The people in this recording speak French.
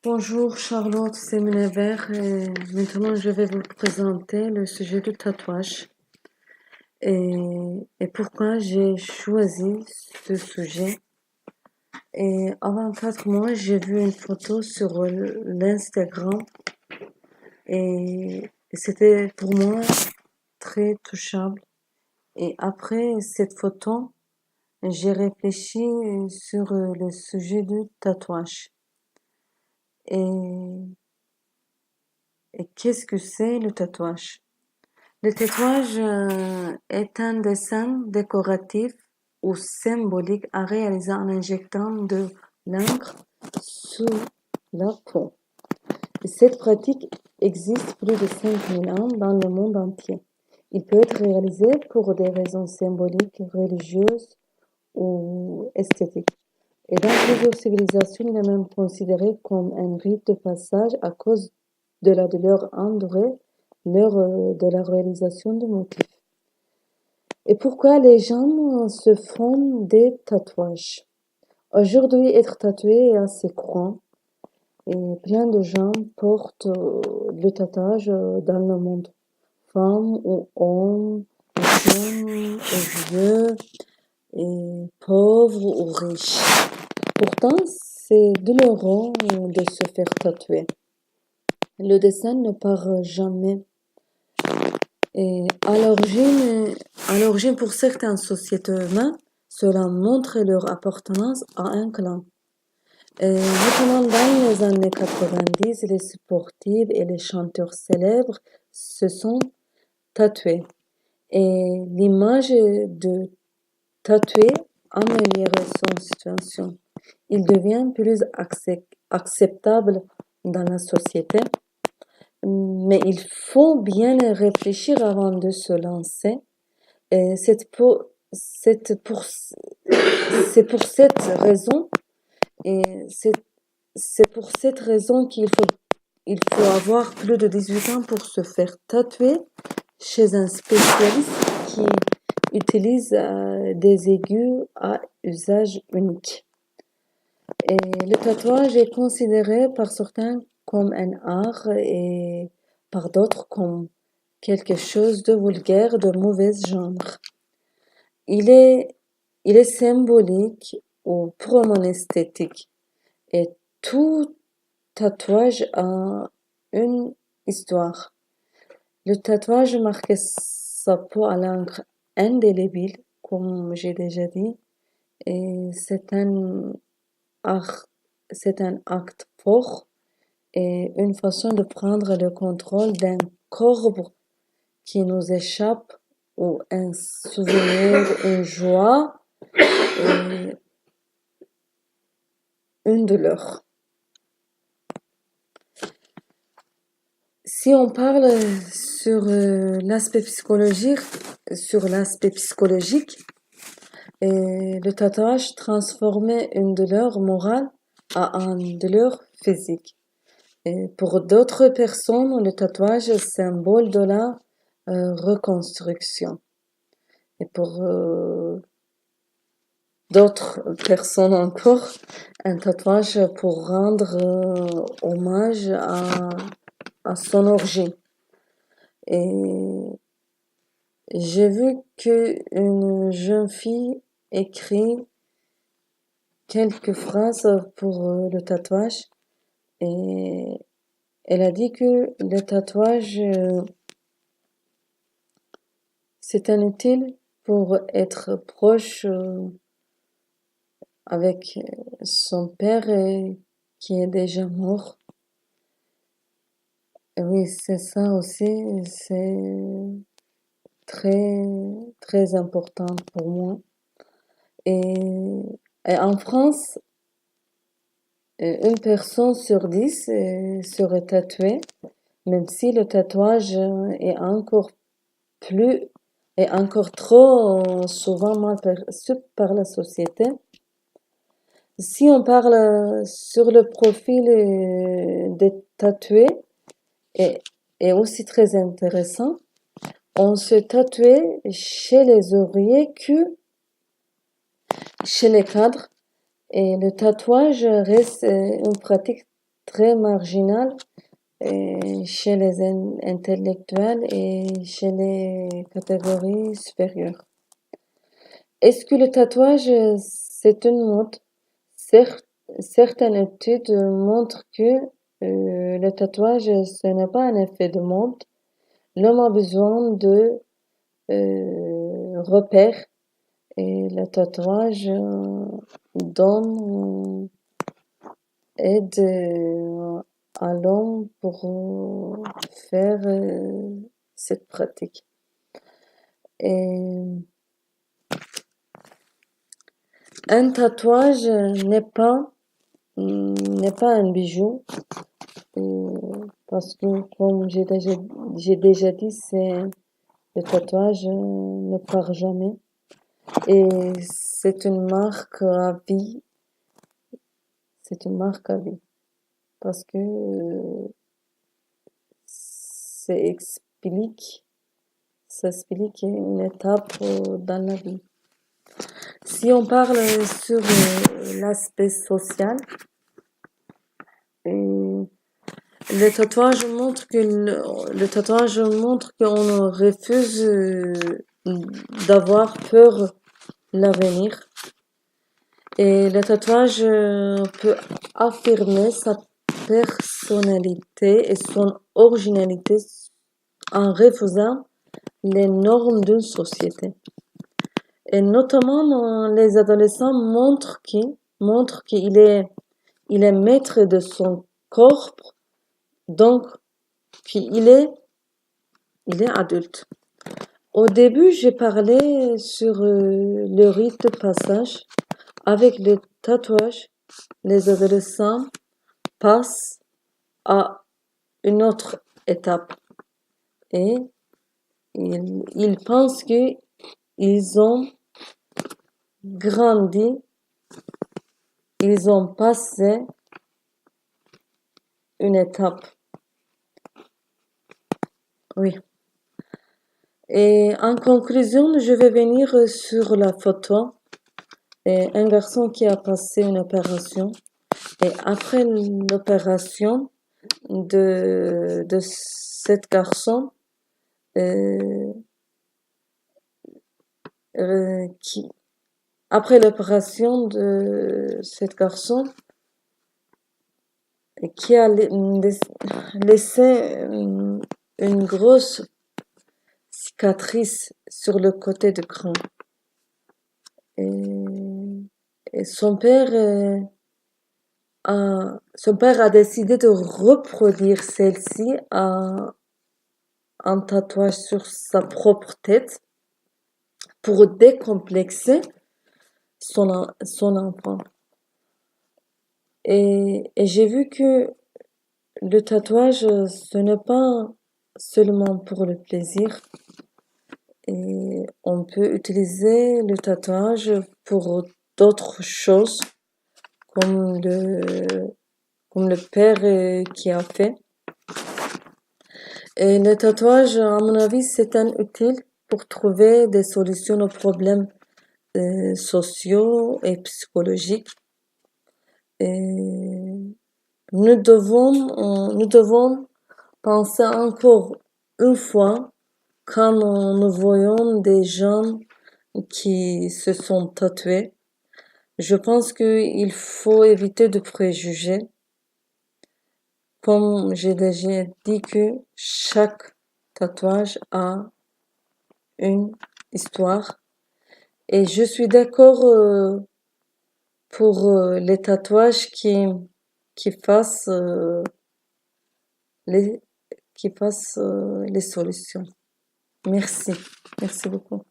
Bonjour Charlotte, c'est Munever et maintenant je vais vous présenter le sujet du tatouage et pourquoi j'ai choisi ce sujet. Et avant 4 mois, j'ai vu une photo sur l'Instagram et c'était pour moi très touchable. Et après cette photo, j'ai réfléchi sur le sujet du tatouage. Et, et qu'est-ce que c'est le tatouage? Le tatouage est un dessin décoratif ou symbolique à réaliser en injectant de l'encre sous la peau. Cette pratique existe plus de 5000 ans dans le monde entier. Il peut être réalisé pour des raisons symboliques, religieuses ou esthétiques. Et dans plusieurs civilisations, il est même considéré comme un rite de passage à cause de la douleur endurée lors de la réalisation du motif. Et pourquoi les gens se font des tatouages? Aujourd'hui, être tatoué est assez courant et plein de gens portent le tatouage dans le monde. Femmes ou hommes, jeunes ou vieux, et pauvres ou riches. Pourtant, c'est douloureux de se faire tatouer. Le dessin ne part jamais. Et à l'origine, pour certaines sociétés humaines, cela montre leur appartenance à un clan. Notamment dans les années 90, les sportifs et les chanteurs célèbres se sont tatoués. Et l'image de tatoué améliore son situation. Il devient plus acceptable dans la société. Mais il faut bien réfléchir avant de se lancer. Et c'est pour cette raison, et c'est pour cette raison il faut avoir plus de 18 ans pour se faire tatouer chez un spécialiste qui utilise des aiguilles à usage unique. Et le tatouage est considéré par certains comme un art et par d'autres comme quelque chose de vulgaire, de mauvais genre. Il est, il est symbolique ou purement esthétique. Et tout tatouage a une histoire. Le tatouage marque sa peau à l'encre indélébile, comme j'ai déjà dit, et art, c'est un acte fort et une façon de prendre le contrôle d'un corps qui nous échappe ou un souvenir, une joie et une douleur. Si on parle sur l'aspect psychologique, le tatouage transformait une douleur morale à une douleur physique. Et pour d'autres personnes, le tatouage est symbole de la reconstruction. Et pour d'autres personnes encore, un tatouage pour rendre hommage à son origine. Et j'ai vu qu'une jeune fille écrit quelques phrases pour le tatouage et elle a dit que le tatouage c'est inutile pour être proche avec son père qui est déjà mort. Et oui, c'est ça aussi, c'est très, très important pour moi. Et, et en France, une personne sur 10 serait tatouée, même si le tatouage plus, est encore trop souvent mal perçu par la société. Si on parle sur le profil des tatoués, est, est aussi très intéressant. On se tatoue chez les ouvriers que chez les cadres et le tatouage reste une pratique très marginal chez les intellectuels et chez les catégories supérieures. Est-ce que le tatouage, c'est une mode? Certes, certaines études montrent que le tatouage, ce n'est pas un effet de mode. L'homme a besoin de repères et le tatouage donne aide à l'homme pour faire cette pratique. Et un tatouage n'est pas un bijou parce que comme j'ai déjà dit, le tatouage ne part jamais et c'est une marque à vie. C'est une marque à vie parce que ça explique, ça explique une étape dans la vie. Si on parle sur l'aspect social, le tatouage montre le tatouage montre qu'on refuse d'avoir peur l'avenir. Et le tatouage peut affirmer sa personnalité et son originalité en refusant les normes d'une société. Et notamment, les adolescents montrent il est maître de son corps, donc il est adulte. Au début, j'ai parlé sur le rite de passage. Avec le tatouage, les adolescents passent à une autre étape et ils pensent qu'ils ont grandi, ils ont passé une étape. Oui. Et en conclusion, je vais venir sur la photo. Et un garçon qui a passé une opération. Et après l'opération de cet garçon, après l'opération de cet garçon, qui a laissé une grosse cicatrice sur le côté du crâne. Et son père a décidé de reproduire celle-ci un tatouage sur sa propre tête pour décomplexer son enfant. Et j'ai vu que le tatouage, ce n'est pas seulement pour le plaisir. Et on peut utiliser le tatouage pour d'autres choses, comme le père qui a fait. Et le tatouage, à mon avis, c'est un utile pour trouver des solutions aux problèmes sociaux et psychologiques. Et nous devons penser encore une fois quand nous voyons des gens qui se sont tatoués. Je pense qu'il faut éviter de préjuger. Comme j'ai déjà dit que chaque tatouage a une histoire. Et je suis d'accord pour les tatouages qui fassent les qui fassent les solutions. Merci. Merci beaucoup.